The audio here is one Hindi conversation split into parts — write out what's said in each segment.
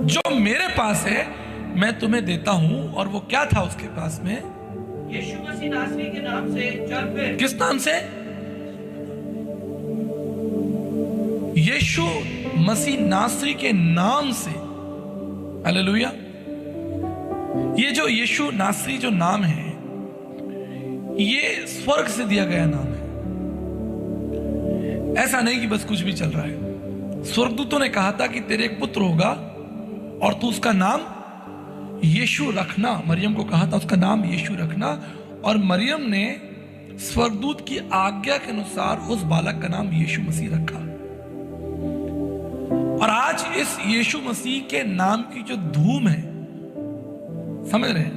जो मेरे पास है मैं तुम्हें देता हूं। और वो क्या था उसके पास में? यीशु मसीह नासरी के नाम से चल फिर। किस नाम से? यीशु मसीह नासरी के नाम से। हालेलुया। ये जो यीशु नासरी जो नाम है, ये स्वर्ग से दिया गया नाम है। ऐसा नहीं कि बस कुछ भी चल रहा है। स्वर्गदूतों ने कहा था कि तेरे एक पुत्र होगा और तू उसका नाम यीशु रखना। मरियम को कहा था उसका नाम यीशु रखना, और मरियम ने स्वर्गदूत की आज्ञा के अनुसार उस बालक का नाम यीशु मसीह रखा। और आज इस यीशु मसीह के नाम की जो धूम है, समझ रहे हैं,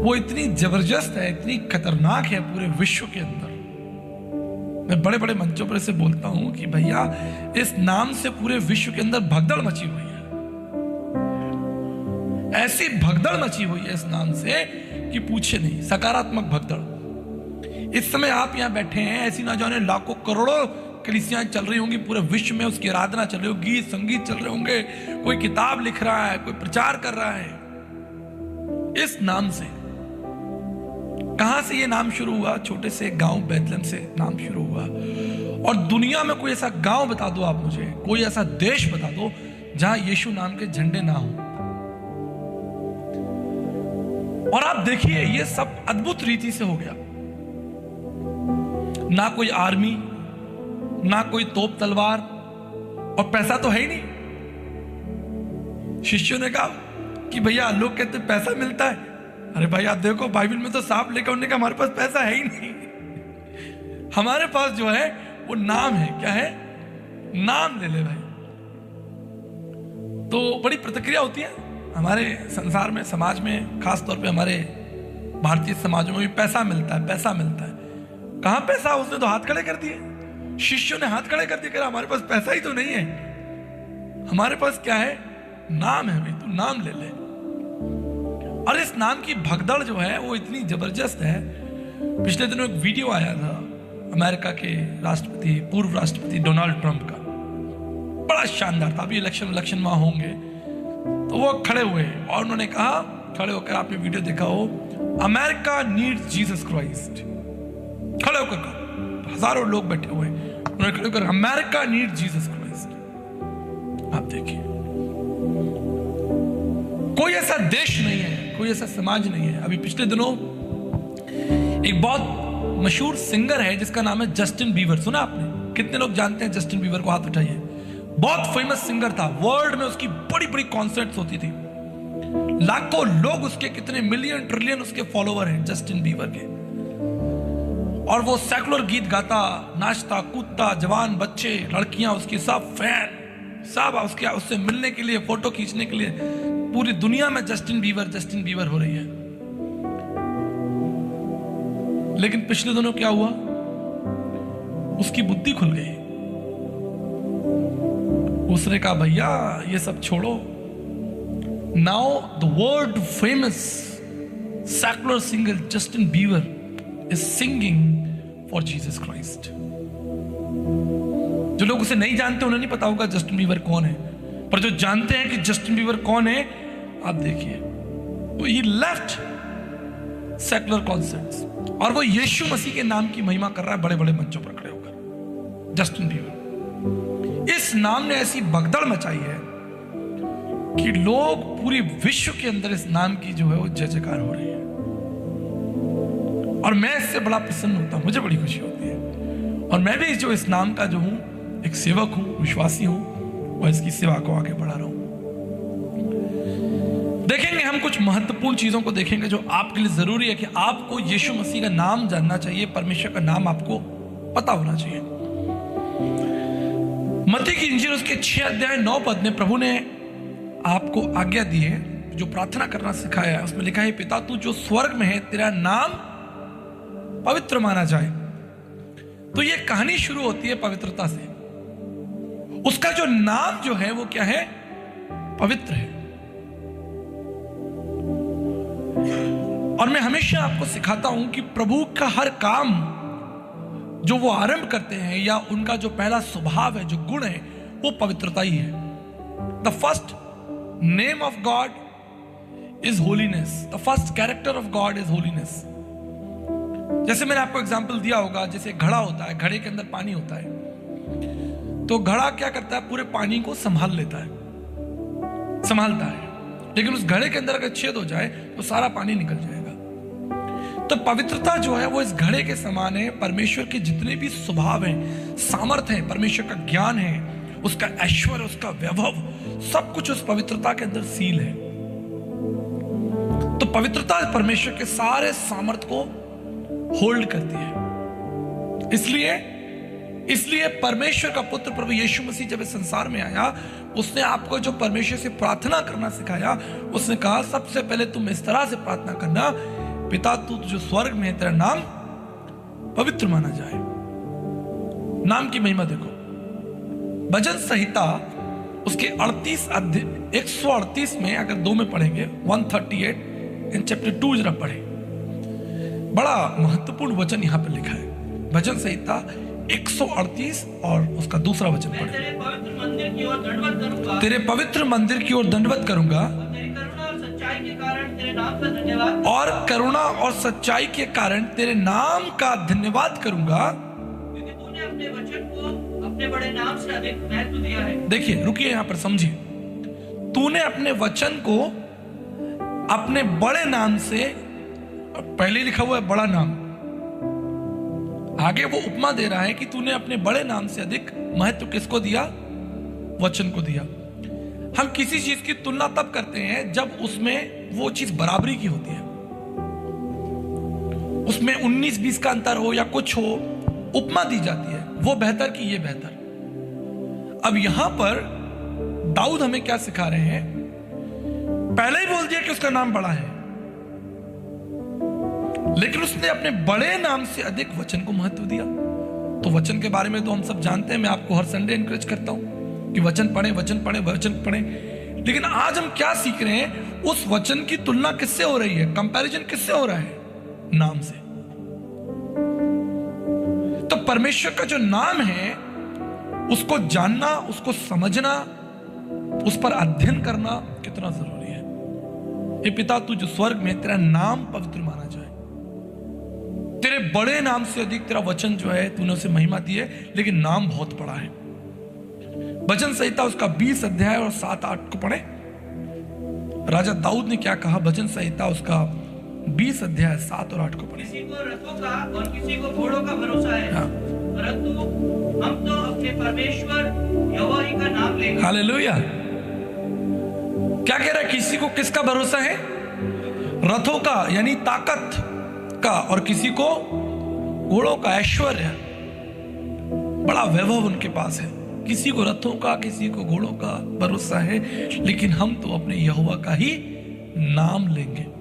वो इतनी जबरदस्त है, इतनी खतरनाक है पूरे विश्व के अंदर। मैं बड़े बड़े मंचों पर से बोलता हूं कि भैया इस नाम से पूरे विश्व के अंदर भगदड़ मची हुई है। ऐसी भगदड़ मची हुई है इस नाम से कि पूछे नहीं। सकारात्मक भगदड़। इस समय आप यहां बैठे हैं, ऐसी ना जाने लाखों करोड़ों कलीसियां चल रही होंगी पूरे विश्व में, उसकी आराधना चल रही होगी, गीत संगीत चल रहे होंगे, कोई किताब लिख रहा है, कोई प्रचार कर रहा है इस नाम से। कहां से ये नाम शुरू हुआ? छोटे से गांव बैतलहम से नाम शुरू हुआ। और दुनिया में कोई ऐसा गांव बता दो आप मुझे, कोई ऐसा देश बता दो जहां यीशु नाम के झंडे ना हो। और आप देखिए ये सब अद्भुत रीति से हो गया। ना कोई आर्मी, ना कोई तोप तलवार, और पैसा तो है ही नहीं। शिष्यों ने कहा कि भैया लोग कहते पैसा मिलता है। अरे भाई आप देखो बाइबल में तो साफ लिखा, उन्होंने कहा हमारे पास पैसा है ही नहीं, हमारे पास जो है वो नाम है। क्या है? नाम ले ले भाई। तो बड़ी प्रतिक्रिया होती है हमारे संसार में, समाज में, खास तौर पे हमारे भारतीय समाजों में भी पैसा मिलता है, पैसा मिलता है। कहां पैसा? उसने तो हाथ खड़े कर दिए, शिष्यों ने हाथ खड़े कर दिए, कह रहा हमारे पास पैसा ही तो नहीं है, हमारे पास क्या है? नाम है भाई, तू नाम ले ले। और इस नाम की भगदड़ जो है वो इतनी जबरदस्त है। पिछले दिनों एक वीडियो आया था अमेरिका के राष्ट्रपति, पूर्व राष्ट्रपति डोनाल्ड ट्रंप का, बड़ा शानदार था। अभी इलेक्शन वहां होंगे, तो वो खड़े हुए और उन्होंने कहा, खड़े होकर आपने वीडियो देखा हो, अमेरिका नीड्स जीसस क्राइस्ट। खड़े होकर कहा, हजारों लोग बैठे हुए, उन्होंने खड़े होकर अमेरिका नीड्स जीसस क्राइस्ट। आप देखिए कोई ऐसा देश नहीं है, कोई ऐसा समाज नहीं है। अभी पिछले दिनों एक बहुत मशहूर सिंगर है जिसका नाम है जस्टिन बीवर। सुना आपने? कितने लोग जानते हैं जस्टिन बीवर को? हाथ उठाइए। बहुत फेमस सिंगर था, वर्ल्ड में उसकी बड़ी बड़ी कॉन्सर्ट्स होती थी, लाखों लोग उसके, कितने मिलियन ट्रिलियन उसके फॉलोवर हैं जस्टिन बीवर के। और वो सेकुलर गीत गाता, नाचता कूदता, जवान बच्चे लड़कियां उसकी सब फैन, सब उससे मिलने के लिए, फोटो खींचने के लिए पूरी दुनिया में जस्टिन बीवर हो रही है। लेकिन पिछले दिनों क्या हुआ? उसकी बुद्धि खुल गई। उसने कहा भैया ये सब छोड़ो, now the world famous secular singer Justin beaver is singing for Jesus Christ. जो लोग उसे नहीं जानते उन्हें नहीं पता होगा जस्टिन बीवर कौन है, पर जो जानते हैं कि जस्टिन बीवर कौन है, आप देखिए, तो ही लेफ्ट सेकुलर कॉन्सर्ट्स और वो यीशु मसीह के नाम की महिमा कर रहा है बड़े बड़े मंचों पर खड़े होकर। जस्टिन बीवर, इस नाम ने ऐसी भगदड़ मचाई है कि लोग पूरी विश्व के अंदर इस नाम की जो है वो जय जयकार हो रही है। और मैं इससे बड़ा प्रसन्न होता हूं, मुझे बड़ी खुशी होती है। और मैं भी जो इस नाम का जो हूं, एक सेवक हूं, विश्वासी हूं, और इसकी सेवा को आगे बढ़ा रहा हूं। देखेंगे हम कुछ महत्वपूर्ण चीजों को देखेंगे जो आपके लिए जरूरी है कि आपको यीशु मसीह का नाम जानना चाहिए, परमेश्वर का नाम आपको पता होना चाहिए। मत्ती की इंजील उसके 6 अध्याय 9 पद में प्रभु ने आपको आज्ञा दी है, जो प्रार्थना करना सिखाया है। उसमें लिखा है, पिता तू जो स्वर्ग में है, तेरा नाम पवित्र माना जाए। तो ये कहानी शुरू होती है पवित्रता से। उसका जो नाम जो है वो क्या है? पवित्र है। और मैं हमेशा आपको सिखाता हूं कि प्रभु का हर काम जो वो आरंभ करते हैं, या उनका जो पहला स्वभाव है, जो गुण है, वो पवित्रता ही है। The first name of God is holiness, the first character of God is holiness. जैसे मैंने आपको एग्जाम्पल दिया होगा, जैसे घड़ा होता है, घड़े के अंदर पानी होता है, तो घड़ा क्या करता है, पूरे पानी को संभाल लेता है, संभालता है, लेकिन उस घड़े के अंदर अगर छेद हो जाए तो सारा पानी निकल जाएगा। तो पवित्रता जो है वो इस घड़े के समान है। परमेश्वर के जितने भी स्वभाव हैं, सामर्थ है, परमेश्वर का ज्ञान है, उसका ऐश्वर्य, उसका वैभव, सब कुछ उस पवित्रता के अंदर सील है। तो पवित्रता परमेश्वर के सारे सामर्थ को होल्ड करती है। इसलिए परमेश्वर का पुत्र प्रभु यीशु मसीह जब इस संसार में आया, उसने आपको जो परमेश्वर से प्रार्थना करना सिखाया, उसने कहा सबसे पहले तुम इस तरह से प्रार्थना करना, पिता तू जो स्वर्ग में है, तेरा नाम पवित्र माना जाए। नाम की महिमा देखो, भजन संहिता उसके 138 में अगर 2 में पढ़ेंगे, 138 इन चैप्टर 2 जरा पढ़े, बड़ा महत्वपूर्ण वचन यहां पर लिखा है। भजन संहिता 138 और उसका दूसरा वचन पढ़े। तेरे पवित्र मंदिर की ओर दंडवत करूंगा, तेरे पवित्र मंदिर की ओर दंडवत करूंगा, तेरी करुणा और सच्चाई के कारण तेरे नाम का धन्यवाद, और करुणा और सच्चाई के कारण तेरे नाम का धन्यवाद करूंगा, क्योंकि तूने अपने वचन को अपने बड़े नाम से अधिक महत्व दिया है। देखिए, रुकिए यहां पर समझिए, तूने अपने वचन को अपने बड़े नाम से, पहले लिखा हुआ है बड़ा नाम, आगे वो उपमा दे रहा है कि तूने अपने बड़े नाम से अधिक महत्व किसको दिया, वचन को दिया। हम किसी चीज की तुलना तब करते हैं जब उसमें वो चीज बराबरी की होती है, उसमें 19-20 का अंतर हो या कुछ हो, उपमा दी जाती है, वो बेहतर कि ये बेहतर। अब यहां पर दाऊद हमें क्या सिखा रहे हैं, पहले ही बोल दिया कि उसका नाम बड़ा है, लेकिन उसने अपने बड़े नाम से अधिक वचन को महत्व दिया। तो वचन के बारे में तो हम सब जानते हैं, मैं आपको हर संडे एनकरेज करता हूं कि वचन पढ़ें, वचन पढ़ें, वचन पढ़ें। लेकिन आज हम क्या सीख रहे हैं, उस वचन की तुलना किससे हो रही है, कंपैरिजन किससे हो रहा है, नाम से। तो परमेश्वर का जो नाम है उसको जानना, उसको समझना, उस पर अध्ययन करना कितना जरूरी है। हे पिता तू जो स्वर्ग में, तेरा नाम पवित्र माना जाए, तेरे बड़े नाम से अधिक तेरा वचन जो है तूने उसे महिमा दी है, लेकिन नाम बहुत बड़ा है। भजन संहिता उसका 20 अध्याय और 7-8 को पढ़े। राजा दाऊद ने क्या कहा, भजन संहिता उसका 20 अध्याय 7 और 8 को पढ़े। किसी को रथों का और किसी को घोड़ों का भरोसा है, हाँ। परंतु हम तो अपने परमेश्वर यहोवा ही का नाम लेंगे। हालेलुया। क्या कह रहा है, किसी को किसका भरोसा है, रथों का यानी ताकत का, और किसी को घोड़ों का, ऐश्वर्य, बड़ा वैभव उनके पास है। किसी को रथों का, किसी को घोड़ों का भरोसा है, लेकिन हम तो अपने यहोवा का ही नाम लेंगे।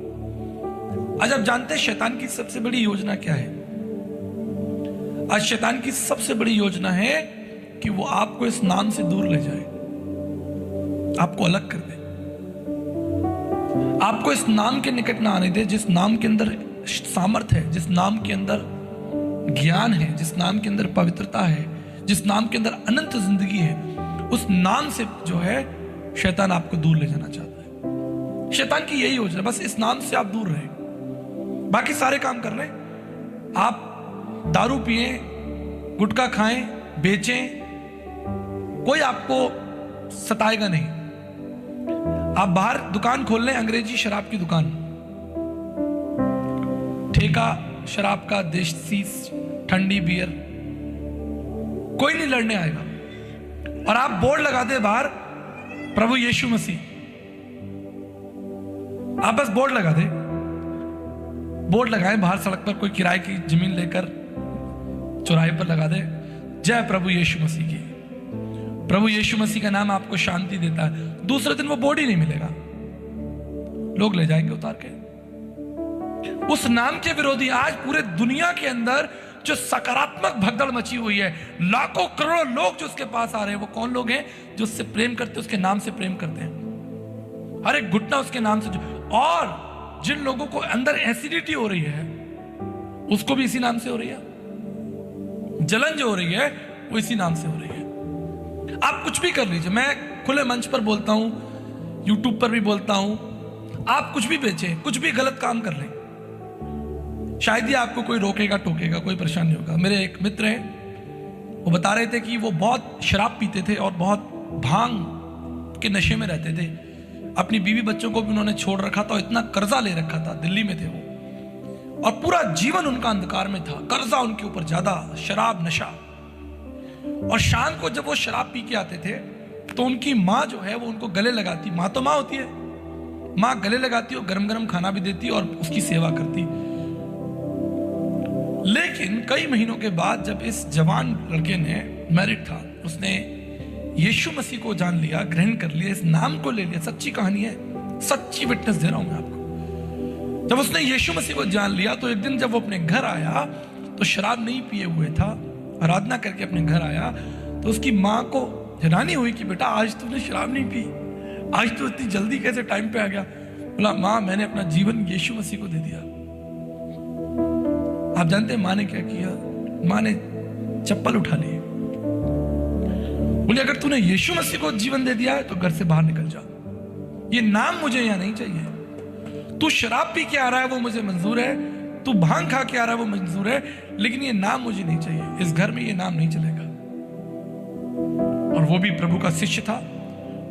आज आप जानते हैं शैतान की सबसे बड़ी योजना क्या है? आज शैतान की सबसे बड़ी योजना है कि वो आपको इस नाम से दूर ले जाए, आपको अलग कर दे, आपको इस नाम के निकट ना आने दे, जिस नाम के अंदर सामर्थ है, जिस नाम के अंदर ज्ञान है, जिस नाम के अंदर पवित्रता है, जिस नाम के अंदर अनंत जिंदगी है। उस नाम से जो है शैतान आपको दूर ले जाना चाहता है। शैतान की यही योजना, बस इस नाम से आप दूर रहें, बाकी सारे काम कर रहे हैं। आप दारू पिए, गुटखा खाएं, बेचें, कोई आपको सताएगा नहीं। आप बाहर दुकान खोल लें, अंग्रेजी शराब की दुकान, ठेका शराब का, देसी ठंडी बियर, कोई नहीं लड़ने आएगा। और आप बोर्ड लगा दे बाहर, प्रभु यीशु मसीह, आप बस बोर्ड लगा दे, बोर्ड लगाएं बाहर सड़क पर, कोई किराए की जमीन लेकर चौराहे पर लगा दे, जय प्रभु यीशु मसीह की। प्रभु यीशु मसीह का नाम आपको शांति देता है। दूसरे दिन वो बोर्ड ही नहीं मिलेगा, लोग ले जाएंगे उतार के। उस नाम के विरोधी आज पूरे दुनिया के अंदर जो सकारात्मक भगदड़ मची हुई है, लाखों करोड़ों लोग जो उसके पास आ रहे हैं, वो कौन लोग हैं? जो उससे प्रेम करते हैं, उसके नाम से प्रेम करते हैं, हर एक घुटना उसके नाम से। और जिन लोगों को अंदर एसिडिटी हो रही है, उसको भी इसी नाम से हो रही है। जलन जो हो रही है वो इसी नाम से हो रही है। आप कुछ भी कर लीजिए, मैं खुले मंच पर बोलता हूं, यूट्यूब पर भी बोलता हूं, आप कुछ भी बेचें, कुछ भी गलत काम कर लें, शायद ही आपको कोई रोकेगा टोकेगा, कोई परेशानी होगा। मेरे एक मित्र हैं, वो बता रहे थे कि वो बहुत शराब पीते थे और बहुत भांग के नशे में रहते थे। अपनी बीवी बच्चों को भी उन्होंने छोड़ रखा था और इतना कर्जा ले रखा था, दिल्ली में थे वो, और पूरा जीवन उनका अंधकार में था, कर्जा उनके ऊपर ज्यादा, शराब, नशा। और शाम को जब वो शराब पी के आते थे तो उनकी माँ जो है वो उनको गले लगाती, माँ तो माँ होती है, माँ गले लगाती और गरम गरम खाना भी देती और उसकी सेवा करती। लेकिन कई महीनों के बाद जब इस जवान लड़के ने, मैरिड था, उसने यीशु मसीह को जान लिया, ग्रहण कर लिया, इस नाम को ले लिया, सच्ची कहानी है, सच्ची विटनेस दे रहा हूं मैं आपको। जब उसने यीशु मसीह को जान लिया तो एक दिन जब वो अपने घर आया तो शराब नहीं पिए हुए था, आराधना करके अपने घर आया तो उसकी माँ को हैरानी हुई कि बेटा आज तूने शराब नहीं पी, आज तो इतनी जल्दी कैसे टाइम पे आ गया। बोला माँ मैंने अपना जीवन यीशु मसीह को दे दिया। आप जानते हैं माँ ने क्या किया? माँ ने चप्पल उठा ली, बोले अगर तूने यीशु मसीह को जीवन दे दिया है तो घर से बाहर निकल जा, ये नाम मुझे यहां नहीं चाहिए। तू शराब पी के आ रहा है वो मुझे मंजूर है, तू भांग खा के आ रहा है वो मंजूर है, लेकिन ये नाम मुझे नहीं चाहिए, इस घर में ये नाम नहीं चलेगा। और वो भी प्रभु का शिष्य था।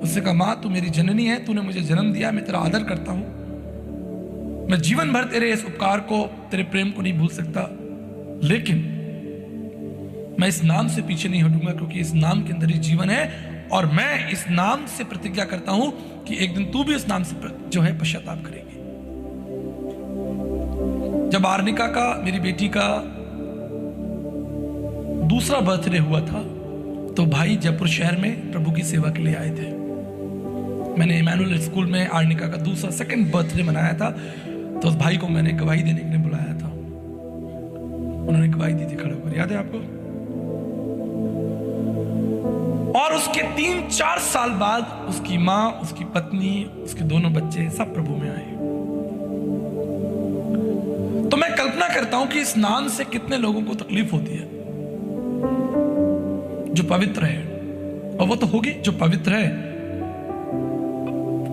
उससे कहा माँ तू मेरी जननी है, तूने मुझे जन्म दिया, मैं तेरा आदर करता हूं, मैं जीवन भर तेरे इस उपकार को, तेरे प्रेम को नहीं भूल सकता, लेकिन मैं इस नाम से पीछे नहीं हटूंगा क्योंकि इस नाम के अंदर ही जीवन है। और मैं इस नाम से प्रतिज्ञा करता हूं कि एक दिन तू भी इस नाम से जो है पश्चाताप करेगी। जब आर्निका का, मेरी बेटी का दूसरा बर्थडे हुआ था तो भाई जयपुर शहर में प्रभु की सेवा के लिए आए थे। मैंने इमैनुअल स्कूल में आर्निका का दूसरा सेकंड बर्थडे मनाया था, तो उस भाई को मैंने गवाही देने के लिए बुलाया था। उन्होंने गवाही दी थी खड़े होकर, याद है आपको? और उसके 3-4 साल बाद उसकी मां, उसकी पत्नी, उसके दोनों बच्चे सब प्रभु में आए। तो मैं कल्पना करता हूं कि इस नाम से कितने लोगों को तकलीफ होती है जो पवित्र है, और वो तो होगी जो पवित्र है,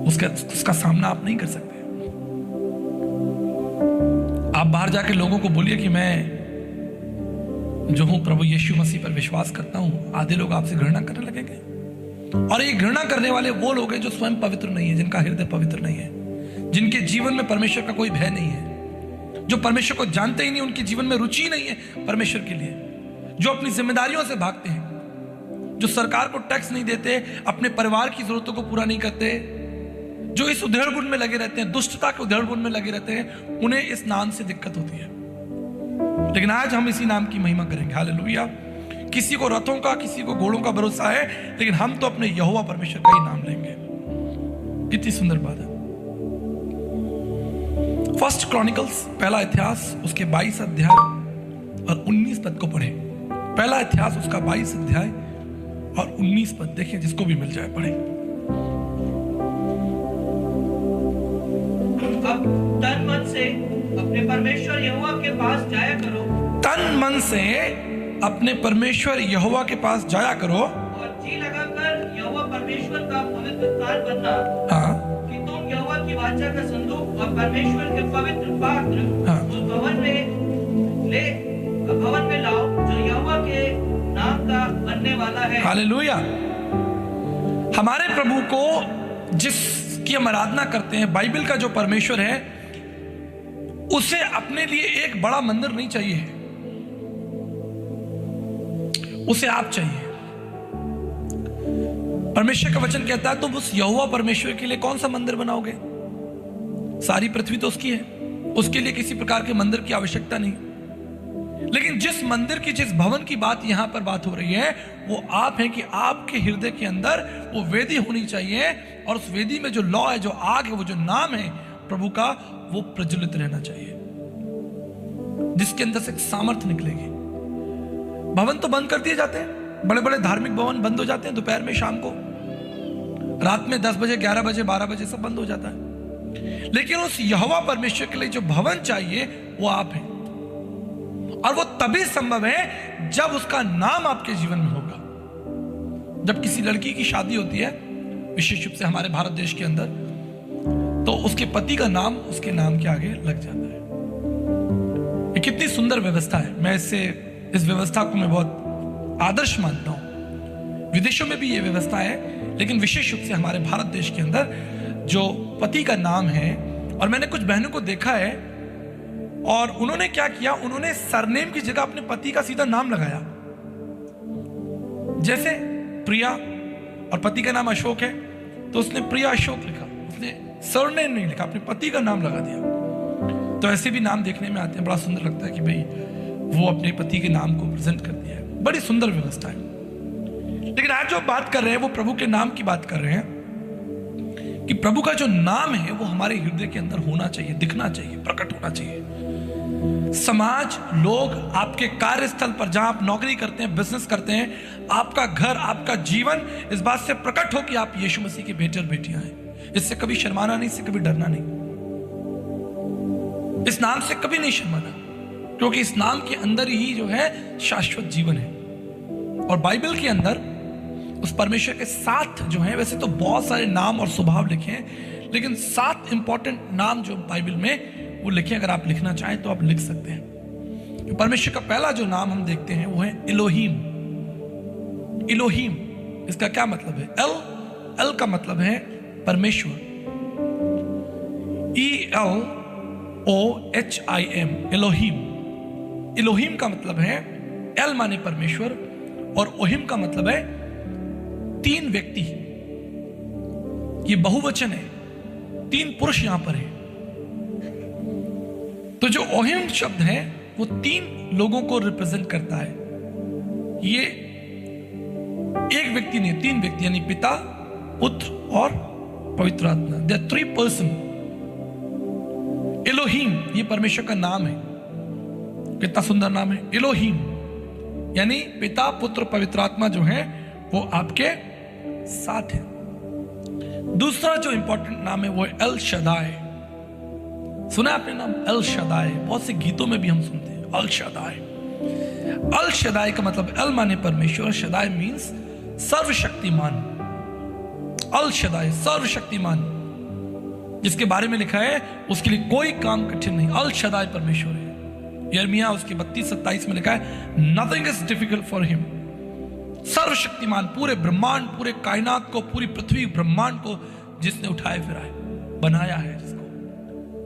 उसका सामना आप नहीं कर सकते। आप बाहर जाके लोगों को बोलिए कि मैं जो हूं प्रभु यीशु मसीह पर विश्वास करता हूं, आधे लोग आपसे घृणा करने लगेंगे। और ये घृणा करने वाले वो लोग हैं जो स्वयं पवित्र नहीं है, जिनका हृदय पवित्र नहीं है, जिनके जीवन में परमेश्वर का कोई भय नहीं है, जो परमेश्वर को जानते ही नहीं, उनके जीवन में रुचि नहीं है परमेश्वर के लिए, जो अपनी जिम्मेदारियों से भागते हैं, जो सरकार को टैक्स नहीं देते, अपने परिवार की जरूरतों को पूरा नहीं करते, जो इस उधेड़बुन में लगे रहते हैं, दुष्टता के उधेड़बुन में लगे रहते हैं, उन्हें इस नाम से दिक्कत होती है। लेकिन आज हम इसी नाम की महिमा करेंगे। हालेलुया। किसी को रथों का, किसी को घोड़ों का भरोसा है, लेकिन हम तो अपने यहोवा परमेश्वर का ही नाम लेंगे। कितनी सुंदर बात है। फर्स्ट क्रॉनिकल्स, पहला इतिहास, उसके 22 अध्याय और 19 पद को पढ़े। पहला इतिहास उसका 22 अध्याय और 19 पद देखिए, जिसको भी मिल जाए पढ़े। अब तन मन से अपने परमेश्वर यहोवा के पास जाया करो, तन मन से अपने परमेश्वर यहोवा के पास जाया करो, और जी लगाकर यहोवा परमेश्वर का पवित्र स्थान बनना, हाँ, कि तुम यहोवा की वाचा का संदूक और परमेश्वर के पवित्र पात्र हाँ, उस भवन में लाओ जो यहोवा के नाम का बनने वाला है। हालेलुया। हमारे प्रभु को जिसकी हम आराधना करते हैं, बाइबल का जो परमेश्वर है, उसे अपने लिए एक बड़ा मंदिर नहीं चाहिए, उसे आप चाहिए। परमेश्वर का वचन कहता है तुम उस यहोवा परमेश्वर के लिए कौन सा मंदिर बनाओगे? सारी पृथ्वी तो उसकी है, उसके लिए किसी प्रकार के मंदिर की आवश्यकता नहीं। लेकिन जिस मंदिर की, जिस भवन की बात यहां पर बात हो रही है, वो आप हैं कि आपके हृदय के अंदर वो वेदी होनी चाहिए, और उस वेदी में जो लौ है, जो आग है, वो जो नाम है प्रभु का, वो प्रज्वलित रहना चाहिए, जिसके अंदर से सामर्थ्य निकलेगी। भवन तो बंद कर दिए जाते हैं, बड़े बड़े धार्मिक भवन बंद हो जाते हैं दोपहर में, शाम को, रात में 10 बजे, 11 बजे, 12 बजे सब बंद हो जाता है। लेकिन उस यहोवा परमेश्वर के लिए जो भवन चाहिए वो आप हैं, और वो तभी संभव है जब उसका नाम आपके जीवन में होगा। जब किसी लड़की की शादी होती है विशेष रूप से हमारे भारत देश के अंदर, तो उसके पति का नाम उसके नाम के आगे लग जाता है। ये कितनी सुंदर व्यवस्था है। मैं इस व्यवस्था को मैं बहुत आदर्श मानता हूं। विदेशों में भी ये व्यवस्था है, लेकिन विशेष रूप से हमारे भारत देश के अंदर जो पति का नाम है, और मैंने कुछ बहनों को देखा है और उन्होंने क्या किया, उन्होंने सरनेम की जगह अपने पति का सीधा नाम लगाया। जैसे प्रिया और पति का नाम अशोक है, तो उसने प्रिया अशोक लिखा, उसने सरनेम नहीं लिखा, अपने पति का नाम लगा दिया। तो ऐसे भी नाम देखने में आते हैं, बड़ा सुंदर लगता है कि भाई वो अपने पति के नाम को प्रेजेंट कर दिया है। बड़ी सुंदर व्यवस्था है। लेकिन आज जो बात कर रहे हैं वो प्रभु के नाम की बात कर रहे हैं, कि प्रभु का जो नाम है वो हमारे हृदय के अंदर होना चाहिए, दिखना चाहिए, प्रकट होना चाहिए। समाज, लोग, आपके कार्यस्थल पर जहां आप नौकरी करते हैं, बिजनेस करते हैं, आपका घर, आपका जीवन इस बात से प्रकट हो कि आप यीशु मसीह के बेटे और बेटियां हैं। इससे कभी शर्माना नहीं, इससे कभी डरना नहीं, इस नाम से कभी नहीं शर्माना, क्योंकि इस नाम के अंदर ही जो है शाश्वत जीवन है। और बाइबल के अंदर उस परमेश्वर के 7 जो है, वैसे तो बहुत सारे नाम और स्वभाव लिखे हैं, लेकिन 7 इंपॉर्टेंट नाम जो बाइबल में वो लिखे, अगर आप लिखना चाहें तो आप लिख सकते हैं। परमेश्वर का पहला जो नाम हम देखते हैं वो है इलोहीम। इलोहीम, इसका क्या मतलब है? एल का मतलब है परमेश्वर, ELOHIM, इलोहीम। इलोहीम का मतलब है, एल माने परमेश्वर और ओहिम का मतलब है 3 व्यक्ति। ये बहुवचन है, 3 पुरुष यहां पर है। तो जो ओहिम शब्द है वो 3 लोगों को रिप्रेजेंट करता है। ये एक व्यक्ति नहीं, 3 व्यक्ति, यानी पिता, पुत्र और पवित्र आत्मा। They are 3 person. इलोहीम ये परमेश्वर का नाम है। कितना सुंदर नाम है, इलोहीम, यानी पिता, पुत्र, पवित्र आत्मा जो है वो आपके साथ है। दूसरा जो इंपॉर्टेंट नाम है वो है एल शदाई। सुना आपने नाम एल शदाई? बहुत से गीतों में भी हम सुनते हैं एल शदाई। एल शदाई का मतलब, एल माने परमेश्वर, शदाई मीन्स सर्वशक्तिमान। एल शदाई सर्वशक्तिमान, जिसके बारे में लिखा है उसके लिए कोई काम कठिन नहीं। एल शदाई परमेश्वर है। यिर्मयाह उसके 32-27 में लिखा है nothing is difficult for him. सर्वशक्तिमान, पूरे ब्रह्मांड, पूरे कायनात को, पूरी पृथ्वी ब्रह्मांड को जिसने उठाए फिराए, बनाया है,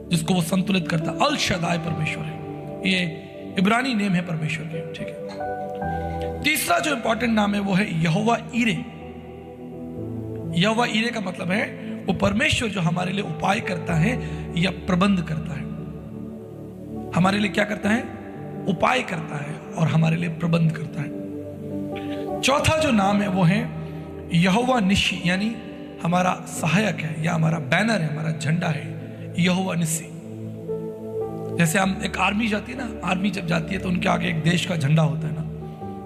जिसको वो संतुलित करता। अल शदाई परमेश्वर है। ये इब्रानी नेम है परमेश्वर के, ठीक है। तीसरा जो इंपॉर्टेंट नाम है वो है यहोवा ईरे। यहोवा ईरे का मतलब है वो परमेश्वर जो हमारे लिए उपाय करता है या प्रबंध करता है। हमारे लिए क्या करता है? उपाय करता है और हमारे लिए प्रबंध करता है। चौथा जो नाम है वो है यहोवा निशी, यानी हमारा सहायक है या हमारा बैनर है, हमारा झंडा है, यहोवा निसी। जैसे हम एक आर्मी जाती है ना, आर्मी जब जाती है तो उनके आगे एक देश का झंडा होता है ना,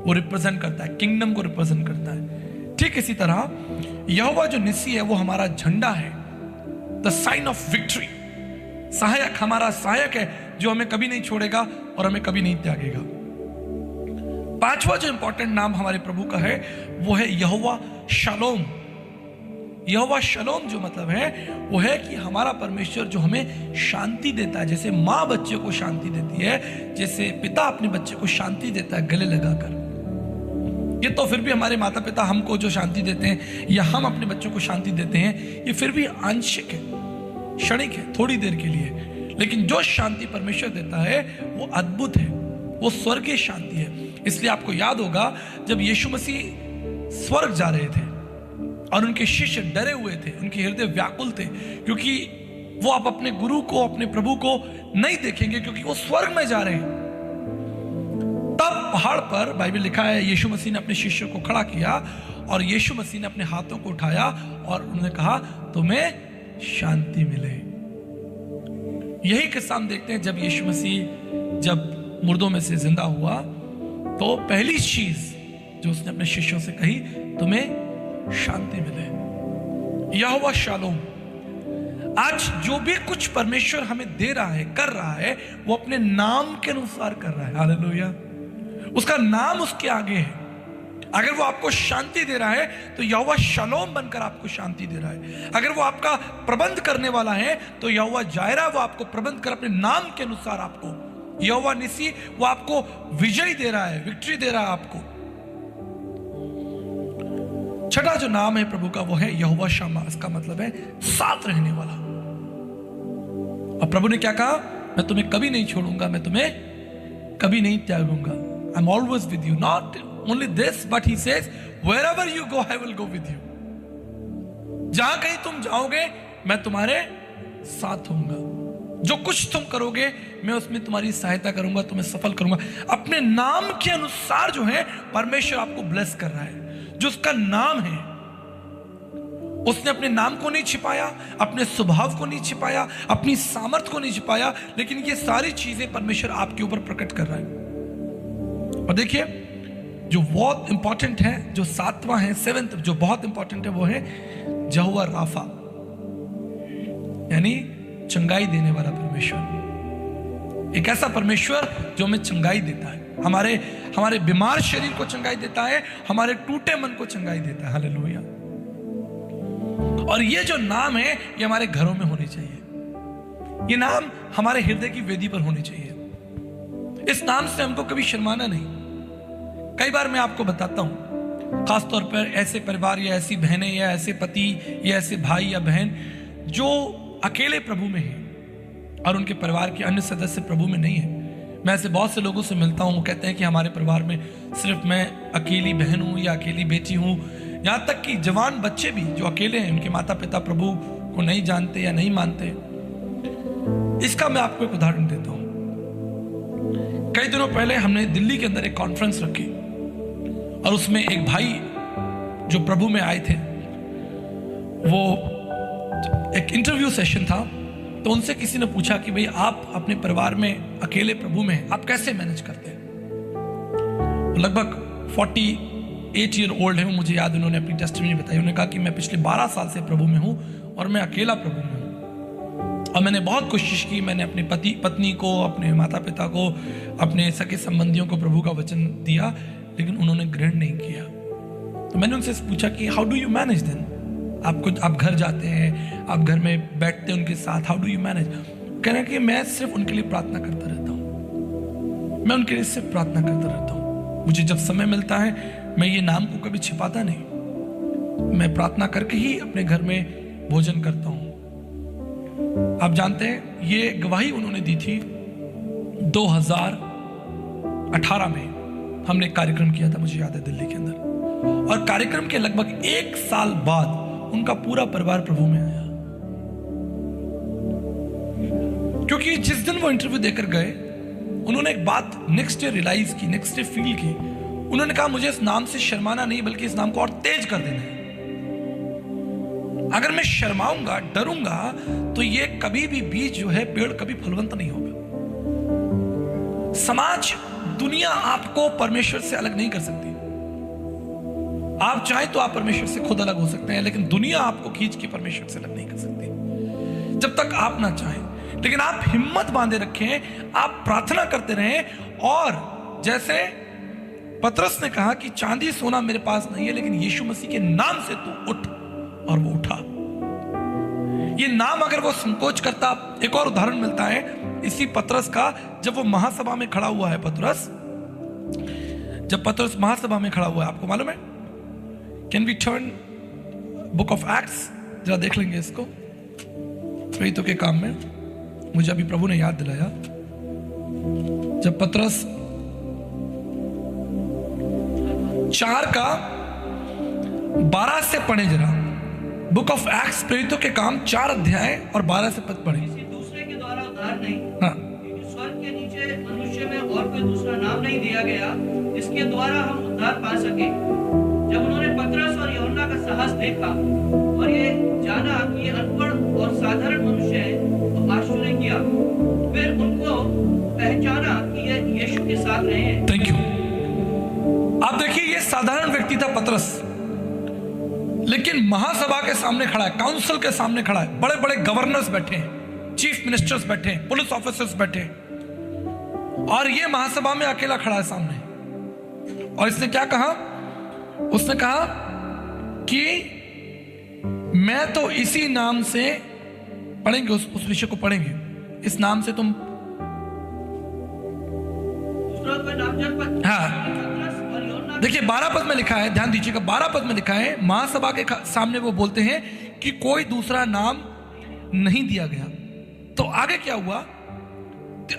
वो रिप्रेजेंट करता है, किंगडम को रिप्रेजेंट करता है। ठीक इसी तरह यहोवा जो निसी है वो हमारा झंडा है, द साइन ऑफ विक्ट्री। सहायक, हमारा सहायक है जो हमें कभी नहीं छोड़ेगा और हमें कभी नहीं त्यागेगा। पांचवा जो इंपॉर्टेंट नाम हमारे प्रभु का है वो है यहोवा शालोम। यहोवा शालोम जो मतलब है वो है कि हमारा परमेश्वर जो हमें शांति देता है। जैसे माँ बच्चे को शांति देती है, जैसे पिता अपने बच्चे को शांति देता है गले लगाकर। ये तो फिर भी हमारे माता पिता हमको जो शांति देते हैं या हम अपने बच्चों को शांति देते हैं, ये फिर भी आंशिक है, क्षणिक है, थोड़ी देर के लिए। लेकिन जो शांति परमेश्वर देता है वो अद्भुत है, वो स्वर्गीय शांति है। इसलिए आपको याद होगा जब यीशु मसीह स्वर्ग जा रहे थे और उनके शिष्य डरे हुए थे, उनके हृदय व्याकुल थे, क्योंकि वो आप अपने गुरु को, अपने प्रभु को नहीं देखेंगे क्योंकि वो स्वर्ग में जा रहे हैं। तब पहाड़ पर बाइबल लिखा है यीशु मसीह ने अपने शिष्यों को खड़ा किया और यीशु मसीह ने अपने हाथों को उठाया और उन्होंने कहा तुम्हें शांति मिले। यही किस्सा हम देखते हैं जब यीशु मसीह जब मुर्दों में से जिंदा हुआ तो पहली चीज जो उसने अपने शिष्यों से कही, तुम्हें शांति मिले। यहोवा शालोम। आज जो भी कुछ परमेश्वर हमें दे रहा है, कर रहा है, वो अपने नाम के अनुसार कर रहा है। हालेलुया। उसका नाम उसके आगे है। अगर वो आपको शांति दे रहा है तो यहोवा शलोम बनकर आपको शांति दे रहा है। अगर वो आपका प्रबंध करने वाला है तो यहोवा जायरा वो आपको प्रबंध कर अपने नाम के अनुसार आपको, यहोवा निसी वो आपको विजय दे रहा है, विक्ट्री दे रहा है आपको। छठा जो नाम है प्रभु का वो है यहोवा शम्मा, इसका मतलब है साथ रहने वाला। और प्रभु ने क्या कहा, मैं तुम्हें कभी नहीं छोड़ूंगा, मैं तुम्हें कभी नहीं त्यागूंगा। I am always with you, not only this but he says wherever you go I will go with you. जहां कहीं तुम जाओगे मैं तुम्हारे साथ होऊंगा, जो कुछ तुम करोगे मैं उसमें तुम्हारी सहायता करूंगा, तुम्हें सफल करूंगा। अपने नाम के अनुसार जो है परमेश्वर आपको ब्लेस कर रहा है। जो उसका नाम है, उसने अपने नाम को नहीं छिपाया, अपने स्वभाव को नहीं छिपाया, अपनी सामर्थ्य को नहीं छिपाया, लेकिन ये सारी चीजें परमेश्वर आपके ऊपर प्रकट कर रहा है। और देखिए जो बहुत इंपॉर्टेंट है, जो सातवां है, सेवेंथ जो बहुत इंपॉर्टेंट है वो है यहोवा राफा, यानी चंगाई देने वाला परमेश्वर। एक ऐसा परमेश्वर जो हमें चंगाई देता है, हमारे बीमार शरीर को चंगाई देता है, हमारे टूटे मन को चंगाई देता है। हालेलुया। और ये जो नाम है ये हमारे घरों में होने चाहिए, ये नाम हमारे हृदय की वेदी पर होने चाहिए। इस नाम से हमको कभी शर्माना नहीं। कई बार मैं आपको बताता हूं, खासतौर पर ऐसे परिवार या ऐसी बहनें या ऐसे पति या ऐसे भाई या बहन जो अकेले प्रभु में हैं और उनके परिवार के अन्य सदस्य प्रभु में नहीं है। मैं ऐसे बहुत से लोगों से मिलता हूं, वो कहते हैं कि हमारे परिवार में सिर्फ मैं अकेली बहन हूं या अकेली बेटी हूं। यहां तक कि जवान बच्चे भी जो अकेले हैं, उनके माता पिता प्रभु को नहीं जानते या नहीं मानते। इसका मैं आपको एक उदाहरण देता हूं। कई दिनों पहले हमने दिल्ली के अंदर एक कॉन्फ्रेंस रखी और उसमें एक भाई जो प्रभु में आए थे, वो एक इंटरव्यू सेशन था। तो उनसे किसी ने पूछा कि भाई आप अपने परिवार में अकेले प्रभु में हैं, आप कैसे मैनेज करते हैं? लगभग 48 ईयर ओल्ड है, मुझे याद, उन्होंने अपनी टेस्टिमनी बताई। उन्होंने कहा कि मैं पिछले 12 साल से प्रभु में हूं और मैं अकेला प्रभु में हूं, और मैंने बहुत कोशिश की। मैंने अपने पत्नी को, अपने माता पिता को, अपने सगे संबंधियों को प्रभु का वचन दिया, लेकिन उन्होंने ग्रहण नहीं किया। तो मैंने उनसे पूछा कि how do you manage then? आप घर जाते हैं, आप घर में बैठते हैं उनके साथ, हाउ डू यू मैनेज? कह रहे हैं कि मैं सिर्फ उनके लिए प्रार्थना करता रहता हूँ, मैं उनके लिए सिर्फ प्रार्थना करता रहता हूँ। मुझे जब समय मिलता है मैं ये नाम को कभी छिपाता नहीं, मैं प्रार्थना करके ही अपने घर में भोजन करता हूँ। आप जानते हैं ये गवाही उन्होंने दी थी 2018 में। हमने एक कार्यक्रम किया था, मुझे याद है, दिल्ली के अंदर, और कार्यक्रम के लगभग 1 साल बाद उनका पूरा परिवार प्रभु में आया। क्योंकि जिस दिन वो इंटरव्यू देकर गए, उन्होंने एक बात नेक्स्ट डे रियलाइज की, नेक्स्ट डे फील की। उन्होंने कहा मुझे इस नाम से शर्माना नहीं, बल्कि इस नाम को और तेज कर देना है। अगर मैं शर्माऊंगा, डरूंगा, तो ये कभी भी बीज जो है, पेड़ कभी फलवंत नहीं होगा। समाज, दुनिया आपको परमेश्वर से अलग नहीं कर सकती। आप चाहें तो आप परमेश्वर से खुद अलग हो सकते हैं, लेकिन दुनिया आपको खींच के परमेश्वर से अलग नहीं कर सकती जब तक आप ना चाहें। लेकिन आप हिम्मत बांधे रखें, आप प्रार्थना करते रहें। और जैसे पतरस ने कहा कि चांदी सोना मेरे पास नहीं है, लेकिन यीशु मसीह के नाम से तू उठ, और वो उठा। ये नाम अगर वो संकोच करता, एक और उदाहरण मिलता है इसी पतरस का, जब वो महासभा में खड़ा हुआ है। जब पतरस महासभा में खड़ा हुआ है, आपको मालूम है, can we turn book of acts, जरा देख लेंगे इसको, प्रेरितों के काम में। मुझे अभी प्रभु ने याद दिलाया, जब पतरस 4:12 से पढ़े जरा, बुक ऑफ एक्ट्स, प्रेरितों के काम 4 अध्याय और 12 से पद पढ़े। किसी दूसरे के द्वारा उद्धार नहीं, हाँ, क्योंकि स्वर्ग के नीचे मनुष्य में और कोई दूसरा नाम नहीं दिया गया जिसके द्वारा हम उद्धार पा सके। जब उन्होंने पतरस और यूहन्ना का साहस देखा और ये जाना कि ये अनपढ़ और साधारण मनुष्य है, तो आश्चर्य किया। फिर उनको पहचाना कि ये यीशु के साथ रहे हैं। Thank you. आप देखिए, ये साधारण व्यक्ति था पतरस, लेकिन महासभा के सामने खड़ा है, काउंसिल के सामने खड़ा है, बड़े बड़े गवर्नर्स बैठे हैं, चीफ मिनिस्टर्स बैठे हैं, पुलिस ऑफिसर्स बैठे हैं, और ये महासभा में अकेला खड़ा है सामने। और इसने क्या कहा? उसने कहा कि मैं तो इसी नाम से, पढ़ेंगे उस विषय को पढ़ेंगे, इस नाम से तुम, दूसरा कोई नामजद हाँ पतरस और यूहन्ना देखिए 12 पद में लिखा है, ध्यान दीजिएगा 12 पद में लिखा है, महासभा के सामने वो बोलते हैं कि कोई दूसरा नाम नहीं दिया गया। तो आगे क्या हुआ,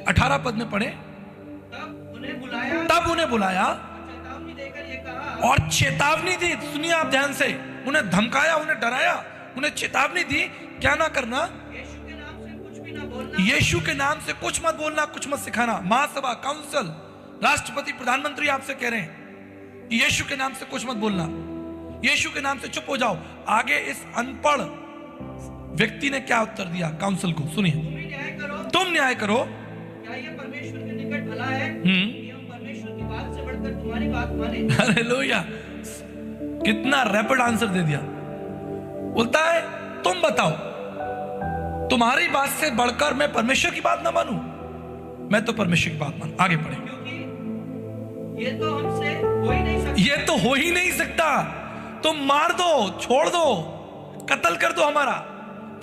18 पद में पढ़े, तब उन्हें बुलाया चेतावनी देकर ये कहा, और चेतावनी दी। सुनिए आप ध्यान से, उन्हें धमकाया, उन्हें डराया, उन्हें चेतावनी दी, क्या ना करना, यीशु के नाम से कुछ भी ना बोलना, यीशु के नाम से कुछ मत बोलना, कुछ मत सिखाना। महासभा, काउंसिल, राष्ट्रपति, प्रधानमंत्री आपसे कह रहे हैं कि यीशु के नाम से कुछ मत बोलना, यीशु के नाम से चुप हो जाओ। आगे इस अनपढ़ व्यक्ति ने क्या उत्तर दिया काउंसिल को, सुनिए। तुम ही न्याय करो, तुम न्याय करो। क्या ये परमेश्वर के निकट भला है कि हम परमेश्वर की बात से बढ़कर तुम्हारी बात माने? हालेलुया, कितना रैपिड आंसर दे दिया। बोलता है तुम बताओ, तुम्हारी बात से बढ़कर मैं परमेश्वर की बात ना मानूं? मैं तो परमेश्वर की बात मानूं। आगे पढ़े, क्योंकि ये तो हमसे हो ही नहीं सकता। ये तो हो ही नहीं सकता। तुम मार दो, छोड़ दो, कत्ल कर दो, हमारा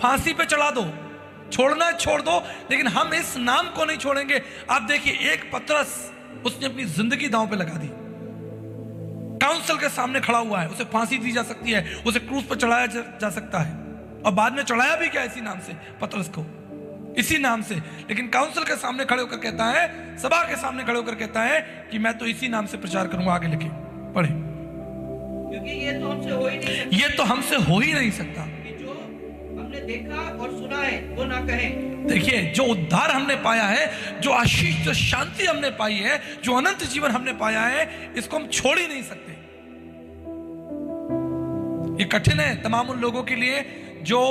फांसी पे चढ़ा दो, छोड़ना है छोड़ दो, लेकिन हम इस नाम को नहीं छोड़ेंगे। आप देखिए, एक पतरस, उसने अपनी जिंदगी दांव पे लगा दी, काउंसिल के सामने खड़ा हुआ है, उसे फांसी दी जा सकती है, उसे क्रूस पर चढ़ाया जा सकता है, और बाद में चढ़ाया भी क्या इसी नाम से, पतरस को, इसी नाम से। लेकिन काउंसिल के सामने खड़े होकर कहता है, सभा के सामने खड़े होकर कहता है कि मैं तो इसी नाम से प्रचार करूंगा। आगे लिखे पढ़े, क्योंकि ये तो हमसे हो ही नहीं सकता, ये तो हमसे हो ही नहीं सकता। कि जो हमने देखा और सुना है वो ना कहें। देखिए, जो उद्धार हमने पाया है, जो आशीष, जो शांति हमने पाई है, जो अनंत जीवन हमने पाया है, इसको हम छोड़ ही नहीं सकते। ये कठिन है तमाम उन लोगों के लिए जो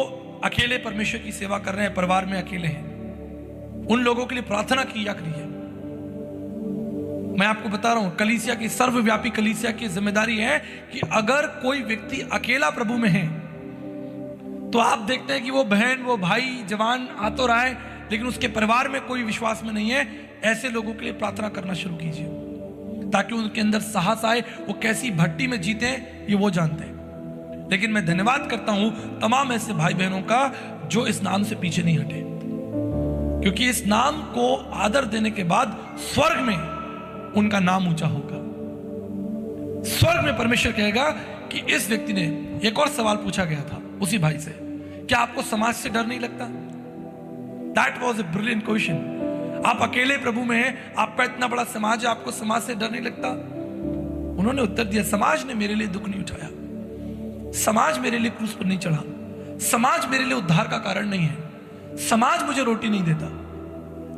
अकेले परमेश्वर की सेवा कर रहे हैं, परिवार में अकेले हैं। उन लोगों के लिए प्रार्थना की जा रही है। मैं आपको बता रहा हूं, कलीसिया की, सर्वव्यापी कलीसिया की जिम्मेदारी है कि अगर कोई व्यक्ति अकेला प्रभु में है, तो आप देखते हैं कि वो बहन, वो भाई जवान आ तो रहा है, लेकिन उसके परिवार में कोई विश्वास में नहीं है, ऐसे लोगों के लिए प्रार्थना करना शुरू कीजिए, ताकि उनके अंदर साहस आए। वो कैसी भट्टी में जीते ये वो जानते हैं। लेकिन मैं धन्यवाद करता हूं तमाम ऐसे भाई बहनों का जो इस नाम से पीछे नहीं हटे, क्योंकि इस नाम को आदर देने के बाद स्वर्ग में उनका नाम ऊंचा होगा। स्वर्ग में परमेश्वर कहेगा कि इस व्यक्ति ने, एक और सवाल पूछा गया था उसी भाई से, क्या आपको समाज से डर नहीं लगता? That was a brilliant question. आप अकेले प्रभु में हैं, आपका इतना बड़ा समाज है, आपको समाज से डर नहीं लगता? उन्होंने उत्तर दिया, समाज ने मेरे लिए दुख नहीं उठाया, समाज मेरे लिए क्रूस पर नहीं चढ़ा, समाज मेरे लिए उद्धार का कारण नहीं है, समाज मुझे रोटी नहीं देता,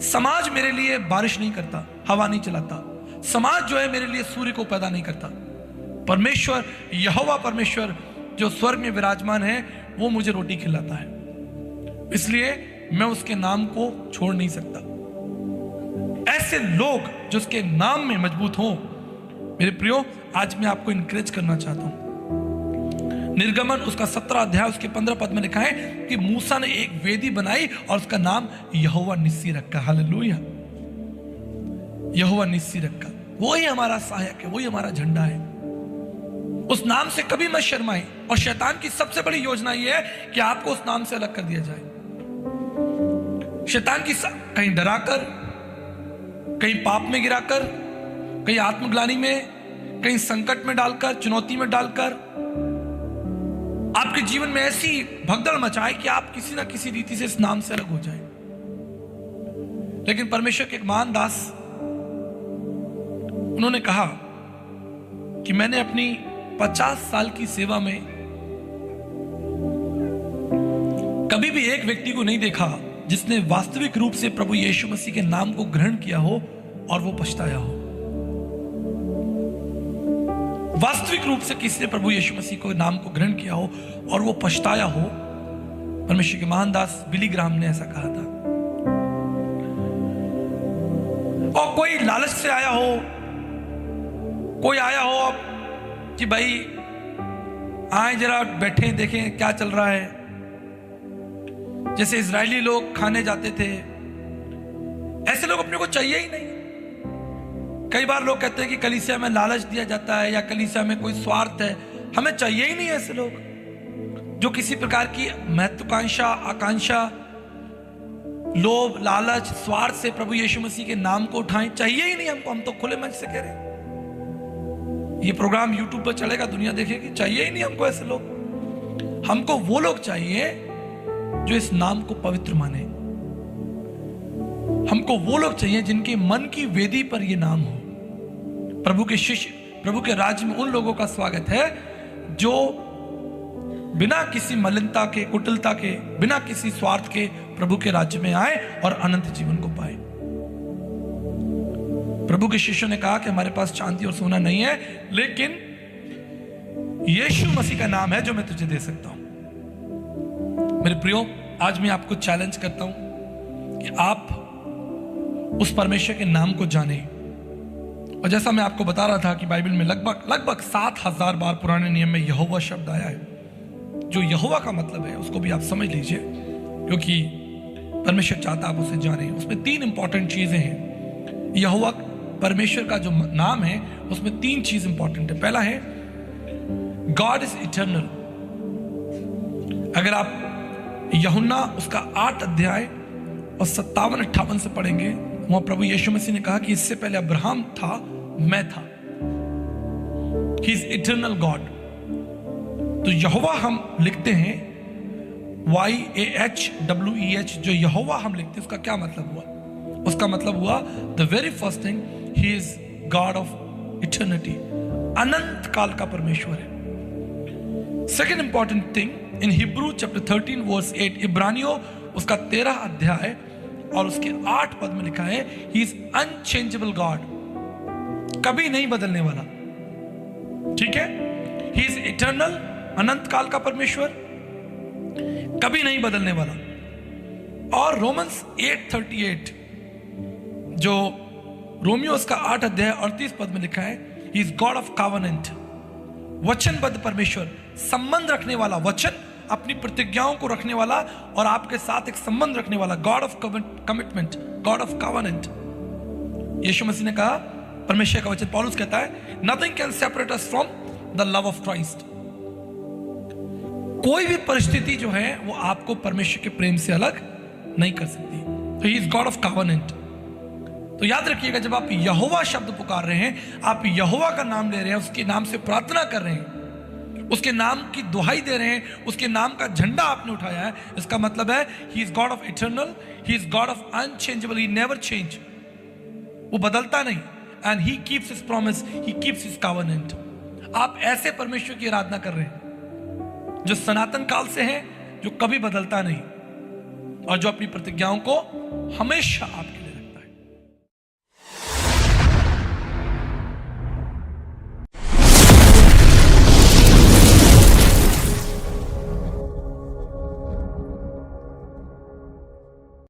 समाज मेरे लिए बारिश नहीं करता, हवा नहीं चलाता, समाज जो है मेरे लिए सूर्य को पैदा नहीं करता। परमेश्वर, यहोवा परमेश्वर जो स्वर्ग में विराजमान है, वो मुझे रोटी खिलाता है, इसलिए मैं उसके नाम को छोड़ नहीं सकता। ऐसे लोग जो उसके नाम में मजबूत हों, मेरे प्रियो, आज मैं आपको इनकरेज करना चाहता हूं। निर्गमन उसका 17 अध्याय उसके 15 पद में लिखा है कि मूसा ने एक वेदी बनाई और उसका नाम यहोवा निस्सी रखा। हालेलुया, यहोवा निस्सी रखा। वही हमारा सहायक है, वही हमारा झंडा है। उस नाम से कभी मत शर्माएं। और शैतान की सबसे बड़ी योजना यह है कि आपको उस नाम से अलग कर दिया जाए। शैतान की कहीं डराकर, कहीं पाप में गिराकर, कहीं आत्मग्लानि में, कहीं संकट में डालकर, चुनौती में डालकर आपके जीवन में ऐसी भगदड़ मचाए कि आप किसी ना किसी रीति से इस नाम से अलग हो जाए। लेकिन परमेश्वर के एक महान दास, उन्होंने कहा कि मैंने अपनी 50 साल की सेवा में कभी भी एक व्यक्ति को नहीं देखा जिसने वास्तविक रूप से प्रभु यीशु मसीह के नाम को ग्रहण किया हो और वो पछताया हो। वास्तविक रूप से किसी ने प्रभु यीशु मसीह को नाम को ग्रहण किया हो और वो पछताया हो। परमेश्वर के महान दास बिली ग्राहम ने ऐसा कहा था। और कोई लालच से आया हो, कोई आया हो अब कि भाई आए जरा बैठे देखें क्या चल रहा है, जैसे इजरायली लोग खाने जाते थे, ऐसे लोग अपने को चाहिए ही नहीं। कई बार लोग कहते हैं कि कलीसिया में लालच दिया जाता है या कलीसिया में कोई स्वार्थ है। हमें चाहिए ही नहीं ऐसे लोग जो किसी प्रकार की महत्वाकांक्षा, आकांक्षा, लोभ, लालच, स्वार्थ से प्रभु यीशु मसीह के नाम को उठाएं। चाहिए ही नहीं हमको। हम तो खुले मन से कह रहे हैं, ये प्रोग्राम यूट्यूब पर चलेगा, दुनिया देखेगी। चाहिए ही नहीं हमको ऐसे लोग। हमको वो लोग चाहिए जो इस नाम को पवित्र माने। हमको वो लोग चाहिए जिनके मन की वेदी पर ये नाम हो। प्रभु के शिष्य, प्रभु के राज्य में उन लोगों का स्वागत है जो बिना किसी मलिनता के, कुटिलता के, बिना किसी स्वार्थ के प्रभु के राज्य में आए और अनंत जीवन को पाए। प्रभु के शिष्यों ने कहा कि हमारे पास चांदी और सोना नहीं है, लेकिन यीशु मसीह का नाम है जो मैं तुझे दे सकता हूं। मेरे प्रियो, आज मैं आपको चैलेंज करता हूं कि आप उस परमेश्वर के नाम को जाने। और जैसा मैं आपको बता रहा था कि बाइबल में लगभग 7000 बार पुराने नियम में यहोवा शब्द आया है। जो यहोवा का मतलब है उसको भी आप समझ लीजिए, क्योंकि परमेश्वर चाहता आप उसे जाने। उसमें 3 इंपॉर्टेंट चीजें हैं। यहोवा परमेश्वर का जो नाम है उसमें 3 चीज इंपॉर्टेंट है। पहला है गॉड इज इटर्नल। अगर आप यूहन्ना उसका 8 अध्याय और 57-58 से पढ़ेंगे, वहां प्रभु यीशु मसीह ने कहा कि इससे पहले अब्राहम था, मैं था। He is eternal God. तो यहोवा हम लिखते हैं YAHWEH, जो यहोवा हम लिखते हैं उसका क्या मतलब हुआ? उसका मतलब हुआ the very first thing, he is God of eternity, अनंत काल का परमेश्वर है। Second important thing, in Hebrew chapter 13 verse 8, इब्रानियों उसका 13 अध्याय और उसके 8 पद में लिखा है, ही इज अनचेंजेबल गॉड, कभी नहीं बदलने वाला। ठीक है, ही इज इटर्नल, अनंत काल का परमेश्वर, कभी नहीं बदलने वाला। और रोमन्स 8:38, जो रोमियो उसका 8 अध्याय 38 पद में लिखा है, ही इज गॉड ऑफ कॉवेनेंट, वचनबद्ध परमेश्वर, संबंध रखने वाला, वचन अपनी प्रतिज्ञाओं को रखने वाला और आपके साथ एक संबंध रखने वाला, God of commitment, God of covenant. यीशु मसीह ने कहा, परमेश्वर का वचन पौलुस कहता है, nothing can separate us from the love of Christ. कोई भी परिस्थिति जो है वो आपको परमेश्वर के प्रेम से अलग नहीं कर सकती। तो ही इज गॉड ऑफ कॉवेनेंट। तो याद रखिएगा, जब आप यहोवा शब्द पुकार रहे हैं, आप यहोवा का नाम ले रहे हैं, उसके नाम से प्रार्थना कर रहे हैं, उसके नाम की दुहाई दे रहे हैं, उसके नाम का झंडा आपने उठाया है, इसका मतलब है ही is God of eternal, he is God of unchangeable, he never change, वो बदलता नहीं, and he keeps his promise, he keeps his covenant. आप ऐसे परमेश्वर की आराधना कर रहे हैं जो सनातन काल से है, जो कभी बदलता नहीं और जो अपनी प्रतिज्ञाओं को हमेशा आपके